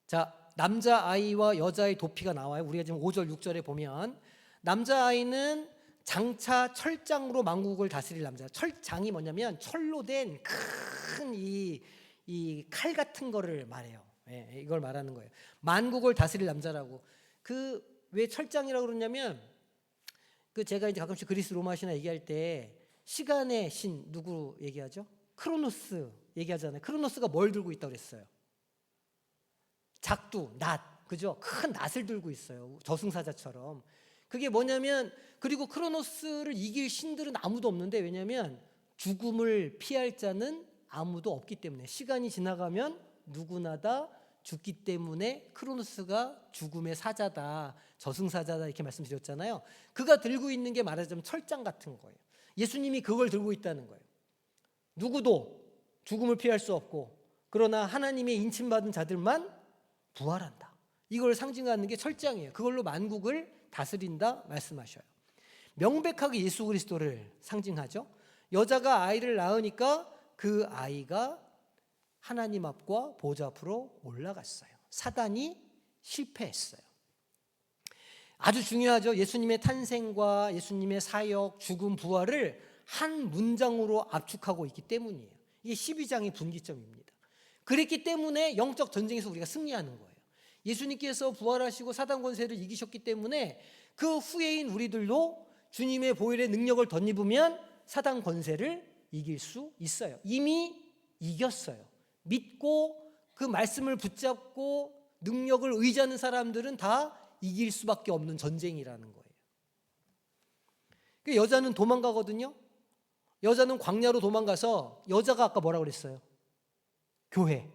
자, 남자아이와 여자의 도피가 나와요. 우리가 지금 5절 6절에 보면 남자아이는 장차 철장으로 만국을 다스릴 남자. 철장이 뭐냐면 철로 된 큰 이 칼 같은 거를 말해요. 이걸 말하는 거예요. 만국을 다스릴 남자라고. 그 왜 철장이라고 그러냐면 그 제가 이제 가끔씩 그리스 로마 신화 얘기할 때 시간의 신 누구 얘기하죠? 크로노스 얘기하잖아요. 크로노스가 뭘 들고 있다고 그랬어요? 작두, 낫, 그죠? 큰 낫을 들고 있어요. 저승사자처럼. 그게 뭐냐면, 그리고 크로노스를 이길 신들은 아무도 없는데, 왜냐면 죽음을 피할 자는 아무도 없기 때문에, 시간이 지나가면 누구나 다 죽기 때문에 크로노스가 죽음의 사자다, 저승사자다 이렇게 말씀드렸잖아요. 그가 들고 있는 게 말하자면 철장 같은 거예요. 예수님이 그걸 들고 있다는 거예요. 누구도 죽음을 피할 수 없고, 그러나 하나님의 인침받은 자들만 부활한다. 이걸 상징하는 게 철장이에요. 그걸로 만국을 다스린다 말씀하셔요. 명백하게 예수 그리스도를 상징하죠. 여자가 아이를 낳으니까 그 아이가 하나님 앞과 보좌 앞으로 올라갔어요. 사단이 실패했어요. 아주 중요하죠. 예수님의 탄생과 예수님의 사역, 죽음, 부활을 한 문장으로 압축하고 있기 때문이에요. 이게 12장의 분기점입니다. 그랬기 때문에 영적 전쟁에서 우리가 승리하는 거예요. 예수님께서 부활하시고 사단 권세를 이기셨기 때문에 그 후예인 우리들도 주님의 보혈의 능력을 덧입으면 사단 권세를 이길 수 있어요. 이미 이겼어요. 믿고 그 말씀을 붙잡고 능력을 의지하는 사람들은 다 이길 수밖에 없는 전쟁이라는 거예요. 여자는 도망가거든요. 여자는 광야로 도망가서, 여자가 아까 뭐라고 그랬어요? 교회,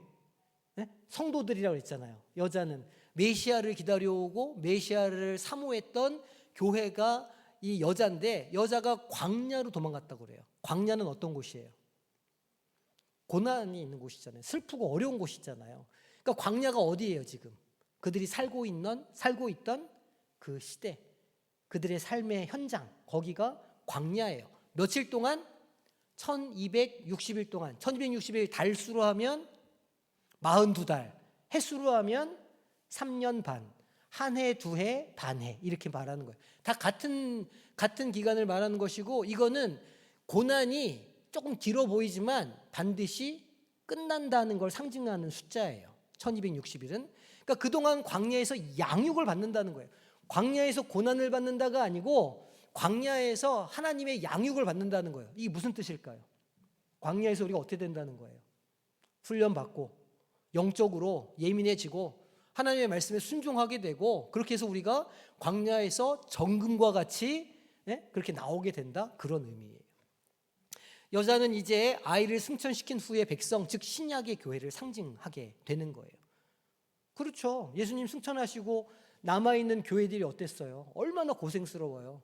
성도들이라고 그랬잖아요. 여자는 메시아를 기다려오고 메시아를 사모했던 교회가 이 여자인데, 여자가 광야로 도망갔다고 그래요. 광야는 어떤 곳이에요? 고난이 있는 곳이잖아요. 슬프고 어려운 곳이잖아요. 그러니까 광야가 어디예요 지금? 그들이 살고 있던 그 시대, 그들의 삶의 현장, 거기가 광야예요. 며칠 동안? 1260일 동안. 1260일 달수로 하면 42달, 해수로 하면 3년 반, 한 해, 두 해, 반해 이렇게 말하는 거예요. 다 같은 기간을 말하는 것이고, 이거는 고난이 조금 길어 보이지만 반드시 끝난다는 걸 상징하는 숫자예요. 1260일은. 그러니까 그동안 광야에서 양육을 받는다는 거예요. 광야에서 고난을 받는다가 아니고 광야에서 하나님의 양육을 받는다는 거예요. 이게 무슨 뜻일까요? 광야에서 우리가 어떻게 된다는 거예요? 훈련받고 영적으로 예민해지고 하나님의 말씀에 순종하게 되고, 그렇게 해서 우리가 광야에서 정금과 같이 그렇게 나오게 된다, 그런 의미예요. 여자는 이제 아이를 승천시킨 후에 백성, 즉 신약의 교회를 상징하게 되는 거예요. 그렇죠. 예수님 승천하시고 남아있는 교회들이 어땠어요? 얼마나 고생스러워요.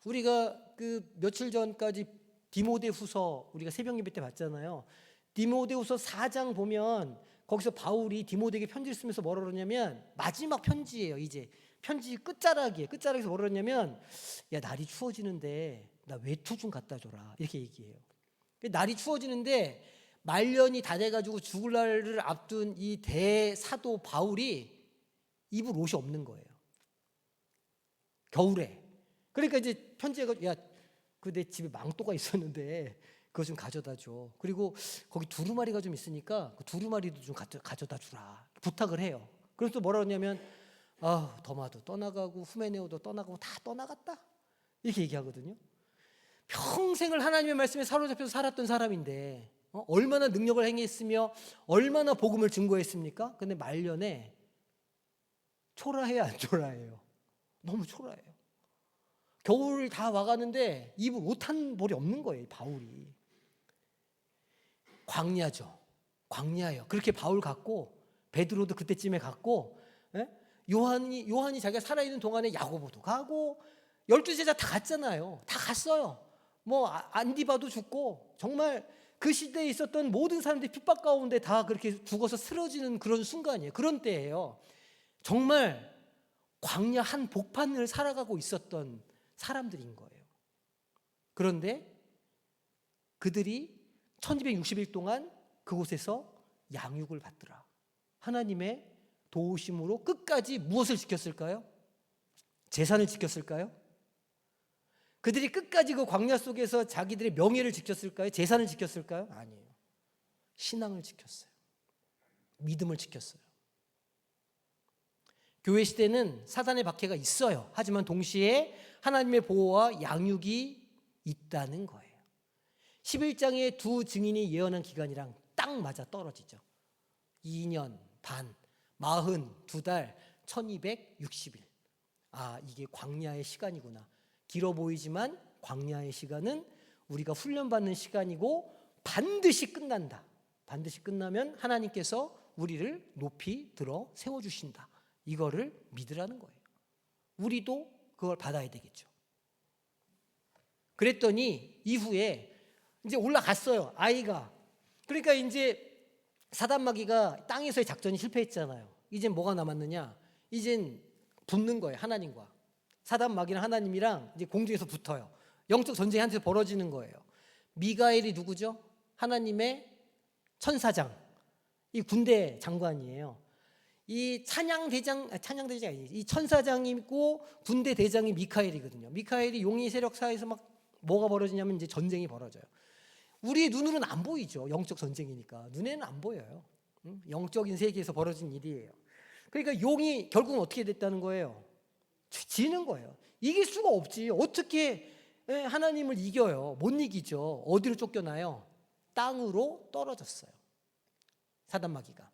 우리가 그 며칠 전까지 디모데후서 우리가 새벽 예배 때 봤잖아요. 디모데후서 4장 보면 거기서 바울이 디모데에게 편지를 쓰면서 뭐라 그러냐면, 마지막 편지예요. 이제 편지 끝자락에서 뭐라 그러냐면, 야, 날이 추워지는데 나 외투 좀 갖다 줘라, 이렇게 얘기해요. 날이 추워지는데 말년이 다 돼가지고 죽을 날을 앞둔 이 대사도 바울이 입을 옷이 없는 거예요. 겨울에. 그러니까 이제 편지에, 야, 그 내 집에 망토가 있었는데 그거 좀 가져다 줘. 그리고 거기 두루마리가 좀 있으니까 그 두루마리도 좀 가져다 주라, 부탁을 해요. 그래서 또 뭐라 그러냐면, 더마도 떠나가고 후메네오도 떠나가고 다 떠나갔다, 이렇게 얘기하거든요. 평생을 하나님의 말씀에 사로잡혀서 살았던 사람인데 얼마나 능력을 행했으며 얼마나 복음을 증거했습니까? 근데 말년에 초라해요, 안 초라해요? 너무 초라해요. 겨울 다 와가는데 입을 옷 한 벌이 없는 거예요, 바울이. 광야죠. 광야예요. 그렇게 바울 갔고 베드로도 그때쯤에 갔고, 예? 요한이 자기가 살아있는 동안에 야고보도 가고 12제자 다 갔잖아요. 다 갔어요. 뭐 안디바도 죽고, 정말 그 시대에 있었던 모든 사람들이 핍박 가운데 다 그렇게 죽어서 쓰러지는 그런 순간이에요. 그런 때예요. 정말 광야 한 복판을 살아가고 있었던 사람들인 거예요. 그런데 그들이 1260일 동안 그곳에서 양육을 받더라. 하나님의 도우심으로 끝까지 무엇을 지켰을까요? 재산을 지켰을까요? 그들이 끝까지 그 광야 속에서 자기들의 명예를 지켰을까요? 재산을 지켰을까요? 아니에요. 신앙을 지켰어요. 믿음을 지켰어요. 교회 시대는 사단의 박해가 있어요. 하지만 동시에 하나님의 보호와 양육이 있다는 거예요. 11장의 두 증인이 예언한 기간이랑 딱 맞아 떨어지죠. 2년 반, 42달, 1260일. 이게 광야의 시간이구나. 길어 보이지만 광야의 시간은 우리가 훈련받는 시간이고 반드시 끝난다. 반드시 끝나면 하나님께서 우리를 높이 들어 세워주신다. 이거를 믿으라는 거예요. 우리도 그걸 받아야 되겠죠. 그랬더니 이후에 이제 올라갔어요, 아이가. 그러니까 이제 사단마귀가 땅에서의 작전이 실패했잖아요. 이젠 뭐가 남았느냐? 이젠 붙는 거예요, 하나님과. 사단마귀랑 하나님이랑 이제 공중에서 붙어요. 영적 전쟁이 한테서 벌어지는 거예요. 미가엘이 누구죠? 하나님의 천사장, 이 군대 장관이에요. 이 찬양대장이 아니지, 이 천사장이고 군대 대장이 미카엘이거든요. 미카엘이 용의 세력 사이에서 막 뭐가 벌어지냐면 이제 전쟁이 벌어져요. 우리 눈으로는 안 보이죠. 영적 전쟁이니까 눈에는 안 보여요. 영적인 세계에서 벌어진 일이에요. 그러니까 용이 결국은 어떻게 됐다는 거예요? 지는 거예요. 이길 수가 없지. 어떻게 하나님을 이겨요? 못 이기죠. 어디로 쫓겨나요? 땅으로 떨어졌어요, 사단마귀가.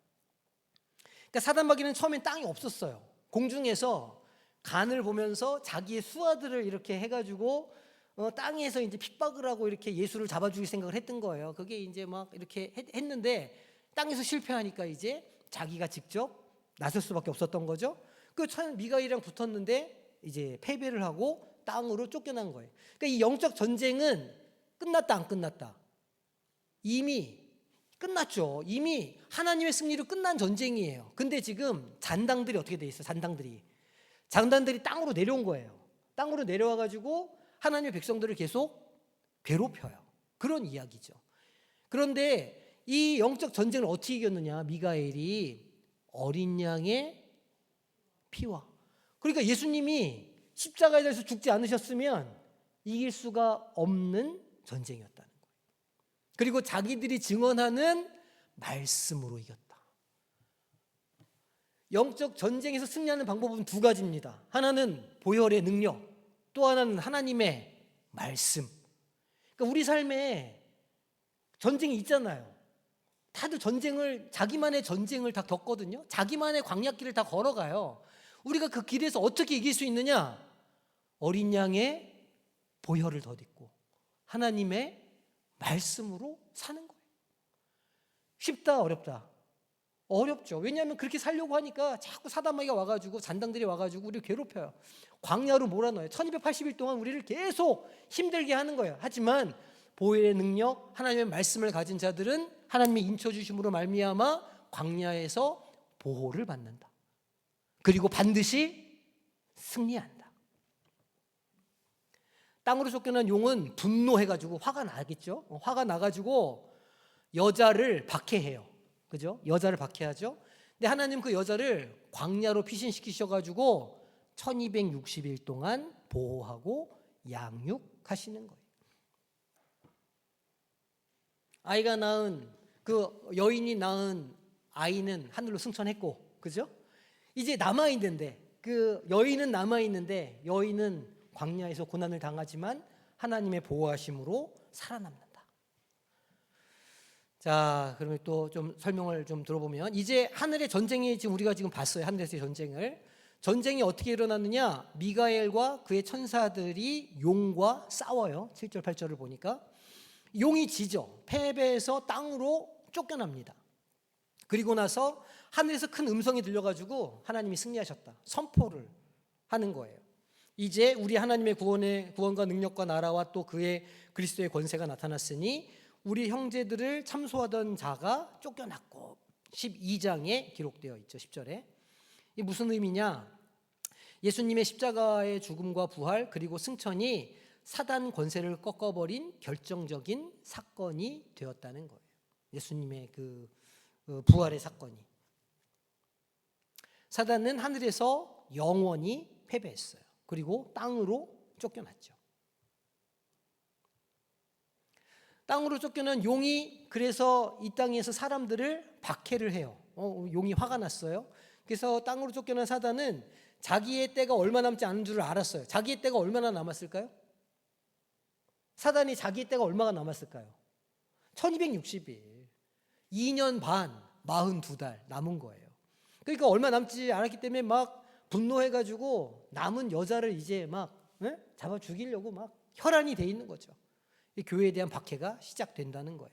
그러니까 사단마귀는 처음엔 땅이 없었어요. 공중에서 간을 보면서 자기의 수하들을 이렇게 해가지고 땅에서 이제 핍박을 하고 이렇게 예수를 잡아주길 생각을 했던 거예요. 그게 이제 막 이렇게 했는데 땅에서 실패하니까 이제 자기가 직접 나설 수밖에 없었던 거죠. 그 미가엘이랑 붙었는데 이제 패배를 하고 땅으로 쫓겨난 거예요. 그러니까 이 영적 전쟁은 끝났다 안 끝났다? 이미 끝났죠. 이미 하나님의 승리로 끝난 전쟁이에요. 근데 지금 잔당들이 어떻게 돼 있어요? 장단들이 땅으로 내려온 거예요. 땅으로 내려와 가지고 하나님의 백성들을 계속 괴롭혀요. 그런 이야기죠. 그런데 이 영적 전쟁을 어떻게 이겼느냐? 미가엘이 어린 양의 피와. 그러니까 예수님이 십자가에 대해서 죽지 않으셨으면 이길 수가 없는 전쟁이었다는 거예요. 그리고 자기들이 증언하는 말씀으로 이겼다. 영적 전쟁에서 승리하는 방법은 두 가지입니다. 하나는 보혈의 능력, 또 하나는 하나님의 말씀. 그러니까 우리 삶에 전쟁이 있잖아요. 다들 자기만의 전쟁을 다 겪거든요. 자기만의 광야길을 다 걸어가요. 우리가 그 길에서 어떻게 이길 수 있느냐? 어린 양의 보혈을 덧입고 하나님의 말씀으로 사는 거예요. 쉽다, 어렵다? 어렵죠. 왜냐하면 그렇게 살려고 하니까 자꾸 사단마귀가 와가지고 잔당들이 와가지고 우리를 괴롭혀요. 광야로 몰아넣어요. 1280일 동안 우리를 계속 힘들게 하는 거예요. 하지만 보혈의 능력, 하나님의 말씀을 가진 자들은 하나님의 인쳐 주심으로 말미암아 광야에서 보호를 받는다. 그리고 반드시 승리한다. 땅으로 쫓겨난 용은 분노해가지고 화가 나겠죠. 화가 나가지고 여자를 박해해요. 그죠? 여자를 박해하죠. 근데 하나님 그 여자를 광야로 피신시키셔가지고 1260일 동안 보호하고 양육하시는 거예요. 여인이 낳은 아이는 하늘로 승천했고, 그죠? 이제 남아있는데, 그 여인은 남아있는데, 여인은 광야에서 고난을 당하지만 하나님의 보호하심으로 살아남는다. 자, 그러면 또 좀 설명을 좀 들어보면, 이제 하늘의 전쟁이 지금 우리가 지금 봤어요. 하늘에서의 전쟁을. 전쟁이 어떻게 일어났느냐? 미가엘과 그의 천사들이 용과 싸워요. 7절 8절을 보니까 용이 지죠. 패배해서 땅으로 쫓겨납니다. 그리고 나서 하늘에서 큰 음성이 들려가지고 하나님이 승리하셨다 선포를 하는 거예요. 이제 우리 하나님의 구원과 능력과 나라와 또 그의 그리스도의 권세가 나타났으니 우리 형제들을 참소하던 자가 쫓겨났고, 12장에 기록되어 있죠. 10절에. 이 무슨 의미냐? 예수님의 십자가의 죽음과 부활 그리고 승천이 사단 권세를 꺾어버린 결정적인 사건이 되었다는 거예요. 예수님의 그 부활의 사건이. 사단은 하늘에서 영원히 패배했어요. 그리고 땅으로 쫓겨났죠. 땅으로 쫓겨난 용이 그래서 이 땅에서 사람들을 박해를 해요. 용이 화가 났어요. 그래서 땅으로 쫓겨난 사단은 자기의 때가 얼마 남지 않은 줄을 알았어요. 자기의 때가 얼마나 남았을까요? 사단이 자기의 때가 얼마가 남았을까요? 1260일, 2년 반, 42달 남은 거예요. 그러니까 얼마 남지 않았기 때문에 막 분노해가지고 남은 여자를 이제 막 잡아 죽이려고 막 혈안이 돼 있는 거죠. 교회에 대한 박해가 시작된다는 거예요.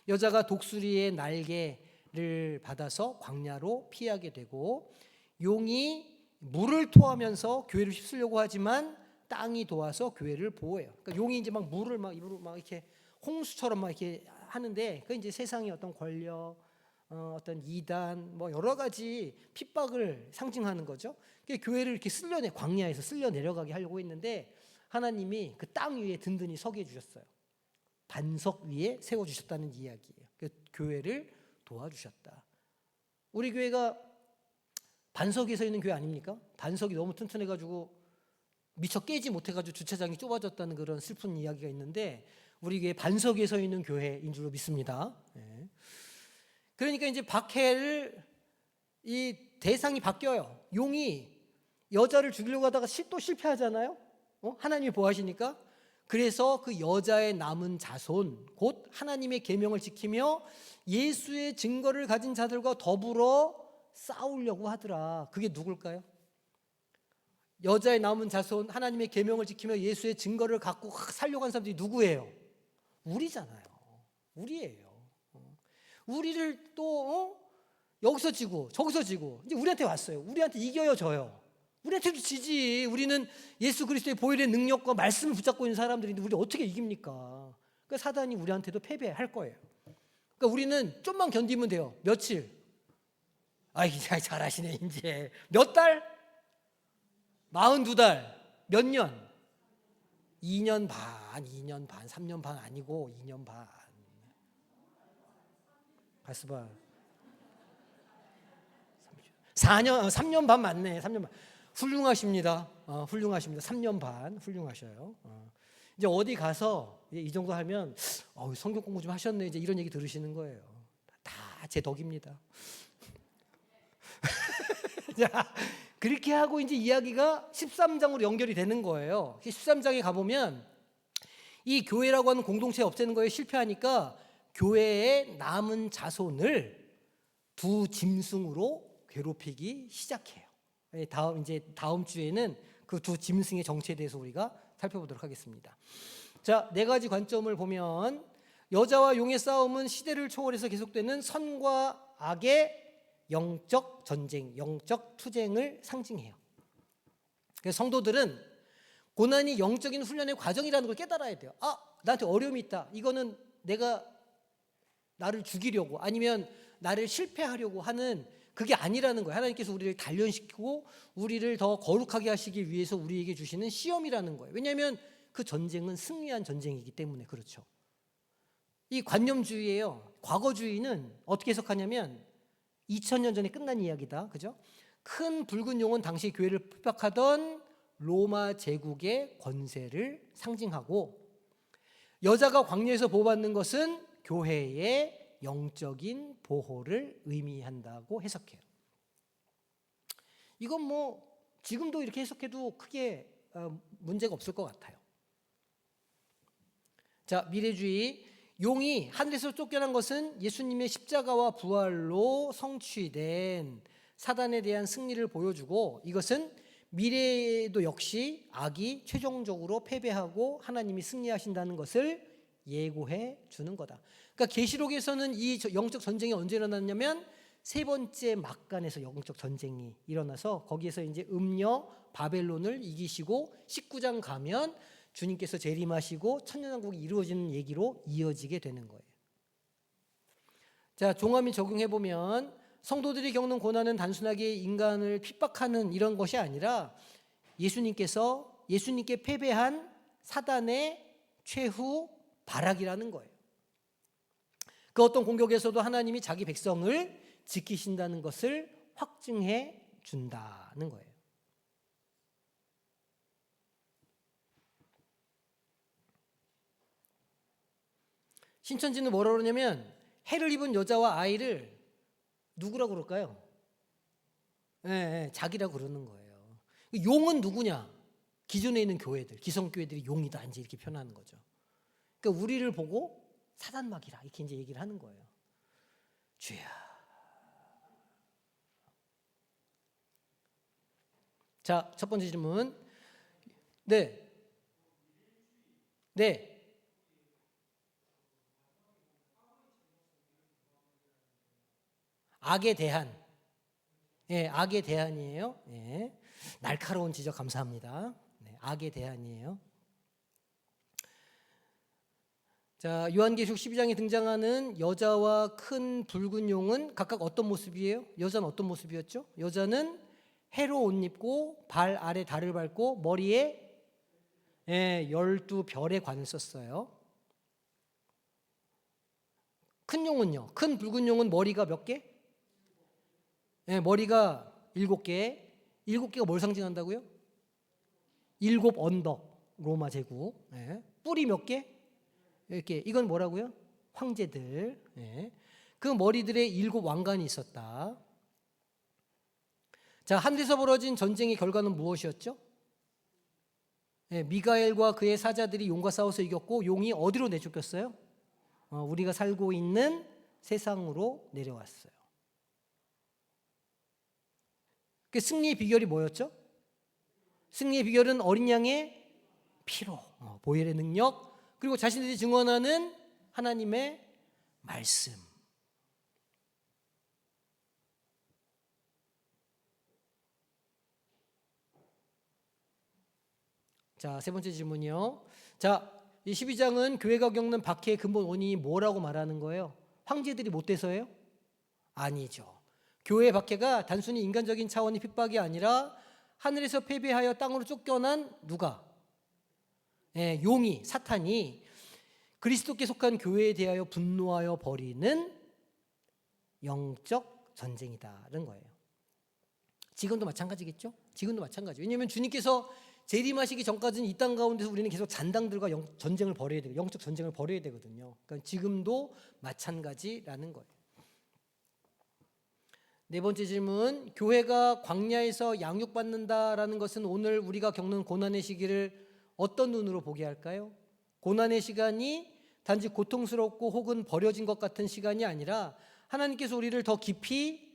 여자가 독수리의 날개를 받아서 광야로 피하게 되고, 용이 물을 토하면서 교회를 휩쓰려고 하지만 땅이 도와서 교회를 보호해요. 그러니까 용이 이제 막 물을 막 입으로 막 이렇게 홍수처럼 막 이렇게 하는데, 그 이제 세상의 어떤 권력, 어떤 이단, 뭐 여러 가지 핍박을 상징하는 거죠. 교회를 이렇게 광야에서 쓸려 내려가게 하려고 했는데 하나님이 그 땅 위에 든든히 서게 해주셨어요. 반석 위에 세워주셨다는 이야기예요. 교회를 도와주셨다. 우리 교회가 반석 위에 서 있는 교회 아닙니까? 반석이 너무 튼튼해가지고 미처 깨지 못해가지고 주차장이 좁아졌다는 그런 슬픈 이야기가 있는데, 우리 교회 반석 위에 서 있는 교회인 줄로 믿습니다. 그러니까 이제 박해를 이 대상이 바뀌어요. 용이 여자를 죽이려고 하다가 또 실패하잖아요. 하나님이 보호하시니까. 그래서 그 여자의 남은 자손, 곧 하나님의 계명을 지키며 예수의 증거를 가진 자들과 더불어 싸우려고 하더라. 그게 누굴까요? 여자의 남은 자손, 하나님의 계명을 지키며 예수의 증거를 갖고 살려고 한 사람들이 누구예요? 우리잖아요. 우리예요. 우리를 또 여기서 지고 저기서 지고 이제 우리한테 왔어요. 우리한테 이겨요, 져요? 우리한테도 지지. 우리는 예수 그리스도의 보혈의 능력과 말씀을 붙잡고 있는 사람들인데 우리 어떻게 이깁니까? 그러니까 사단이 우리한테도 패배할 거예요. 그러니까 우리는 좀만 견디면 돼요. 며칠? 잘하시네. 이제 몇 달? 42달. 몇 년? 2년 반, 3년 반 아니고 2년 반. 가스바 4년, 3년 반 맞네. 3년 반. 훌륭하십니다. 훌륭하십니다. 3년 반 훌륭하셔요. 이제 어디 가서 이제 이 정도 하면 성경 공부 좀 하셨네. 이제 이런 얘기 들으시는 거예요. 다 제 덕입니다. 자, 그렇게 하고 이제 이야기가 13장으로 연결이 되는 거예요. 13장에 가보면 이 교회라고 하는 공동체 없애는 거에 실패하니까 교회의 남은 자손을 두 짐승으로 괴롭히기 시작해요. 다음 주에는 그 두 짐승의 정체에 대해서 우리가 살펴보도록 하겠습니다. 자, 네 가지 관점을 보면 여자와 용의 싸움은 시대를 초월해서 계속되는 선과 악의 영적 전쟁, 영적 투쟁을 상징해요. 그래서 성도들은 고난이 영적인 훈련의 과정이라는 걸 깨달아야 돼요. 나한테 어려움이 있다. 이거는 내가 나를 죽이려고 아니면 나를 실패하려고 하는 그게 아니라는 거예요. 하나님께서 우리를 단련시키고 우리를 더 거룩하게 하시기 위해서 우리에게 주시는 시험이라는 거예요. 왜냐하면 그 전쟁은 승리한 전쟁이기 때문에 그렇죠. 이 관념주의예요. 과거주의는 어떻게 해석하냐면 2000년 전에 끝난 이야기다. 그죠? 큰 붉은 용은 당시 교회를 핍박하던 로마 제국의 권세를 상징하고, 여자가 광야에서 보호받는 것은 교회의 영적인 보호를 의미한다고 해석해요. 이건 뭐 지금도 이렇게 해석해도 크게 문제가 없을 것 같아요. 자, 미래주의. 용이 하늘에서 쫓겨난 것은 예수님의 십자가와 부활로 성취된 사단에 대한 승리를 보여주고 이것은 미래에도 역시 악이 최종적으로 패배하고 하나님이 승리하신다는 것을 예고해 주는 거다. 그러니까 계시록에서는 이 영적 전쟁이 언제 일어났냐면 세 번째 막간에서 영적 전쟁이 일어나서 거기에서 이제 음녀 바벨론을 이기시고 19장 가면 주님께서 재림하시고 천년왕국이 이루어지는 얘기로 이어지게 되는 거예요. 자, 종합이 적용해 보면 성도들이 겪는 고난은 단순하게 인간을 핍박하는 이런 것이 아니라 예수님께 패배한 사단의 최후 발악이라는 거예요. 그 어떤 공격에서도 하나님이 자기 백성을 지키신다는 것을 확증해 준다는 거예요. 신천지는 뭐라고 그러냐면 해를 입은 여자와 아이를 누구라고 그럴까요? 자기라고 그러는 거예요. 용은 누구냐? 기존에 있는 교회들, 기성교회들이 용이다 이제 이렇게 표현하는 거죠. 그러니까 우리를 보고 사단막이라 이렇게 이제 얘기를 하는 거예요. 주야. 자, 첫 번째 질문. 네. 악에 대한. 악에 대한이에요. 날카로운 지적 감사합니다. 악에 대한이에요. 자, 요한계시록 12장에 등장하는 여자와 큰 붉은 용은 각각 어떤 모습이에요? 여자는 어떤 모습이었죠? 여자는 해로 옷 입고 발 아래 달을 밟고 머리에 12별의 관을 썼어요. 큰 용은요? 큰 붉은 용은 머리가 몇 개? 머리가 7개. 7개가 뭘 상징한다고요? 7 언덕 로마 제국. 뿔이 몇 개? 이렇게. 이건 뭐라고요? 황제들. 그 머리들에 7 왕관이 있었다. 자, 하늘에서 벌어진 전쟁의 결과는 무엇이었죠? 미가엘과 그의 사자들이 용과 싸워서 이겼고 용이 어디로 내쫓겼어요? 우리가 살고 있는 세상으로 내려왔어요. 그 승리의 비결이 뭐였죠? 승리의 비결은 어린 양의 피로, 보혈의 능력, 그리고 자신들이 증언하는 하나님의 말씀. 자, 세 번째 질문이요. 자, 이 12장은 교회가 겪는 박해의 근본 원인이 뭐라고 말하는 거예요? 황제들이 못 돼서예요? 아니죠. 교회의 박해가 단순히 인간적인 차원의 핍박이 아니라 하늘에서 패배하여 땅으로 쫓겨난 누가? 용이, 사탄이 그리스도께 속한 교회에 대하여 분노하여 벌이는 영적 전쟁이다는 거예요. 지금도 마찬가지겠죠? 지금도 마찬가지. 왜냐하면 주님께서 재림하시기 전까지는 이 땅 가운데서 우리는 계속 잔당들과 전쟁을 벌여야 되고 영적 전쟁을 벌여야 되거든요. 그러니까 지금도 마찬가지라는 거예요. 네 번째 질문. 교회가 광야에서 양육받는다라는 것은 오늘 우리가 겪는 고난의 시기를 어떤 눈으로 보게 할까요? 고난의 시간이 단지 고통스럽고 혹은 버려진 것 같은 시간이 아니라 하나님께서 우리를 더 깊이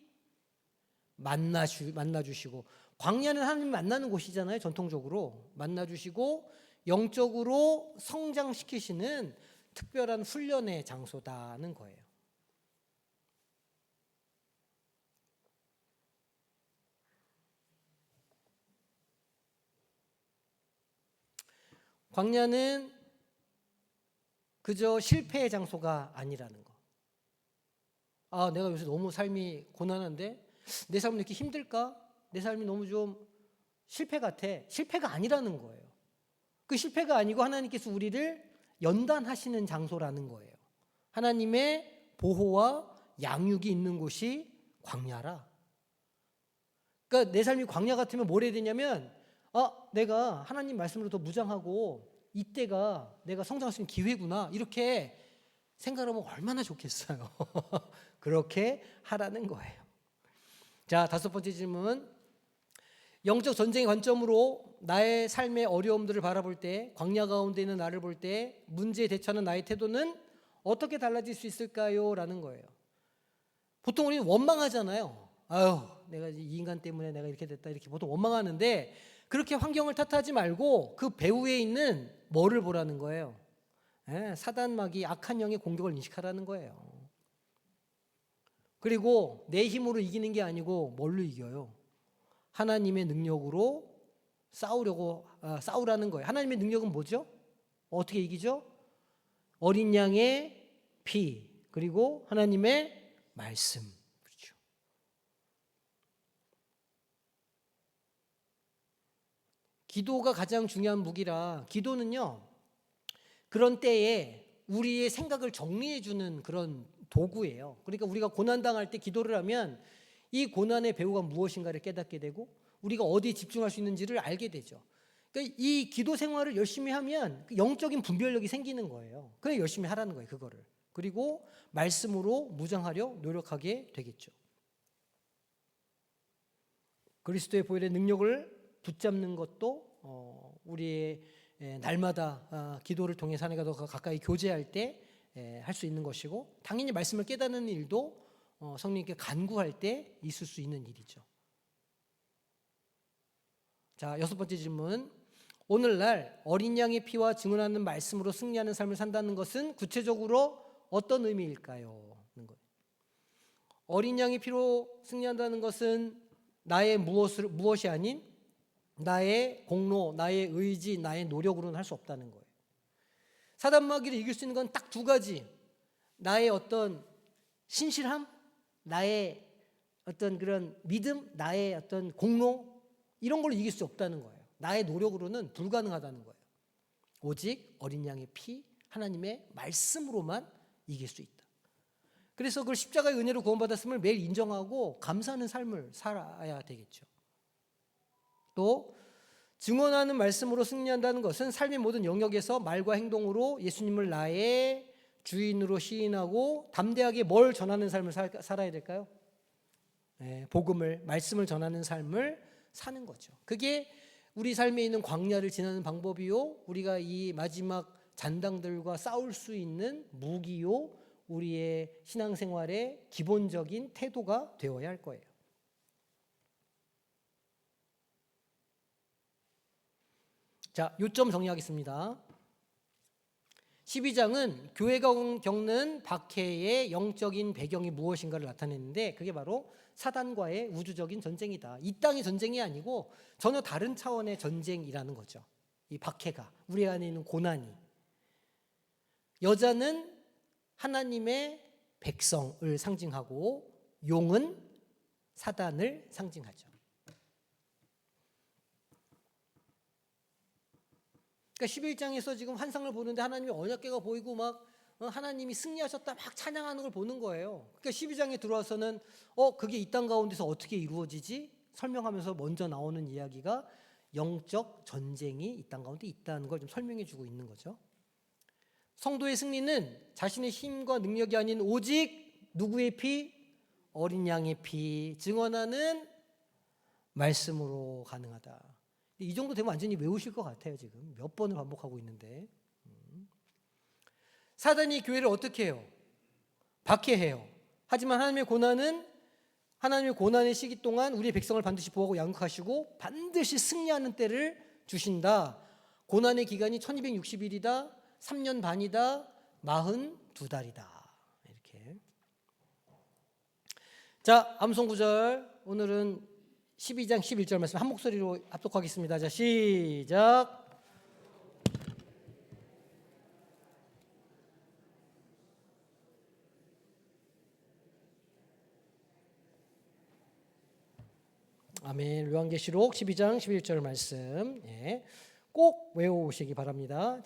만나주시고, 광야는 하나님 만나는 곳이잖아요. 전통적으로 만나주시고 영적으로 성장시키시는 특별한 훈련의 장소다는 거예요. 광야는 그저 실패의 장소가 아니라는 거. 아, 내가 요새 너무 삶이 고난한데 내 삶은 이렇게 힘들까? 내 삶이 너무 좀 실패 같아. 실패가 아니라는 거예요. 그 실패가 아니고 하나님께서 우리를 연단하시는 장소라는 거예요. 하나님의 보호와 양육이 있는 곳이 광야라. 그러니까 내 삶이 광야 같으면 뭘 해야 되냐면 내가 하나님 말씀으로 더 무장하고 이때가 내가 성장할 수 있는 기회구나 이렇게 생각하면 얼마나 좋겠어요. 그렇게 하라는 거예요. 자, 다섯 번째 질문. 영적 전쟁의 관점으로 나의 삶의 어려움들을 바라볼 때, 광야 가운데 있는 나를 볼 때 문제에 대처하는 나의 태도는 어떻게 달라질 수 있을까요? 라는 거예요. 보통 우리는 원망하잖아요. 아유, 내가 이 인간 때문에 내가 이렇게 됐다 이렇게 보통 원망하는데 그렇게 환경을 탓하지 말고 그 배후에 있는 뭐를 보라는 거예요. 사단마귀 악한 영의 공격을 인식하라는 거예요. 그리고 내 힘으로 이기는 게 아니고 뭘로 이겨요? 하나님의 능력으로 싸우라는 거예요. 하나님의 능력은 뭐죠? 어떻게 이기죠? 어린 양의 피 그리고 하나님의 말씀. 그렇죠. 기도가 가장 중요한 무기라 기도는요. 그런 때에 우리의 생각을 정리해 주는 그런 도구예요. 그러니까 우리가 고난 당할 때 기도를 하면 이 고난의 배후가 무엇인가를 깨닫게 되고 우리가 어디에 집중할 수 있는지를 알게 되죠. 그러니까 이 기도 생활을 열심히 하면 영적인 분별력이 생기는 거예요. 그래 열심히 하라는 거예요, 그거를. 그리고 말씀으로 무장하려 노력하게 되겠죠. 그리스도의 보혈의 능력을 붙잡는 것도 우리의 날마다 기도를 통해 하나님과 더 가까이 교제할 때 할 수 있는 것이고 당연히 말씀을 깨닫는 일도 성령님께 간구할 때 있을 수 있는 일이죠. 자, 6번째 질문. 오늘날 어린 양의 피와 증언하는 말씀으로 승리하는 삶을 산다는 것은 구체적으로 어떤 의미일까요? 어린 양의 피로 승리한다는 것은 나의 무엇이 아닌 나의 공로, 나의 의지, 나의 노력으로는 할 수 없다는 거예요. 사단마귀를 이길 수 있는 건 딱 두 가지. 나의 어떤 신실함, 나의 어떤 그런 믿음, 나의 어떤 공로 이런 걸로 이길 수 없다는 거예요. 나의 노력으로는 불가능하다는 거예요. 오직 어린 양의 피, 하나님의 말씀으로만 이길 수 있다. 그래서 그걸 십자가의 은혜로 구원받았음을 매일 인정하고 감사하는 삶을 살아야 되겠죠. 또 증언하는 말씀으로 승리한다는 것은 삶의 모든 영역에서 말과 행동으로 예수님을 나의 주인으로 시인하고 담대하게 뭘 전하는 삶을 살아야 될까요? 복음을, 말씀을 전하는 삶을 사는 거죠. 그게 우리 삶에 있는 광야를 지나는 방법이요, 우리가 이 마지막 잔당들과 싸울 수 있는 무기요, 우리의 신앙생활의 기본적인 태도가 되어야 할 거예요. 자, 요점 정리하겠습니다. 12장은 교회가 겪는 박해의 영적인 배경이 무엇인가를 나타내는데 그게 바로 사단과의 우주적인 전쟁이다. 이 땅의 전쟁이 아니고 전혀 다른 차원의 전쟁이라는 거죠. 이 박해가, 우리 안에 있는 고난이. 여자는 하나님의 백성을 상징하고 용은 사단을 상징하죠. 그러니까 11장에서 지금 환상을 보는데 하나님의 언약궤가 보이고 막 하나님이 승리하셨다 막 찬양하는 걸 보는 거예요. 그러니까 12장에 들어와서는 그게 이 땅 가운데서 어떻게 이루어지지? 설명하면서 먼저 나오는 이야기가 영적 전쟁이 이 땅 가운데 있다는 걸 좀 설명해 주고 있는 거죠. 성도의 승리는 자신의 힘과 능력이 아닌 오직 누구의 피? 어린 양의 피, 증언하는 말씀으로 가능하다. 이 정도 되면 완전히 외우실 것 같아요. 지금 몇 번을 반복하고 있는데. 사단이 교회를 어떻게 해요? 박해해요. 하지만 하나님의 고난의 시기 동안 우리의 백성을 반드시 보호하고 양육하시고 반드시 승리하는 때를 주신다. 고난의 기간이 1260일이다. 3년 반이다. 42달이다. 이렇게. 자, 암송 구절. 오늘은 12장 11절 말씀 한 목소리로 합독하겠습니다. 자, 시작. 아멘. 요한계시록 12장 11절 말씀 꼭 외워오시기 바랍니다.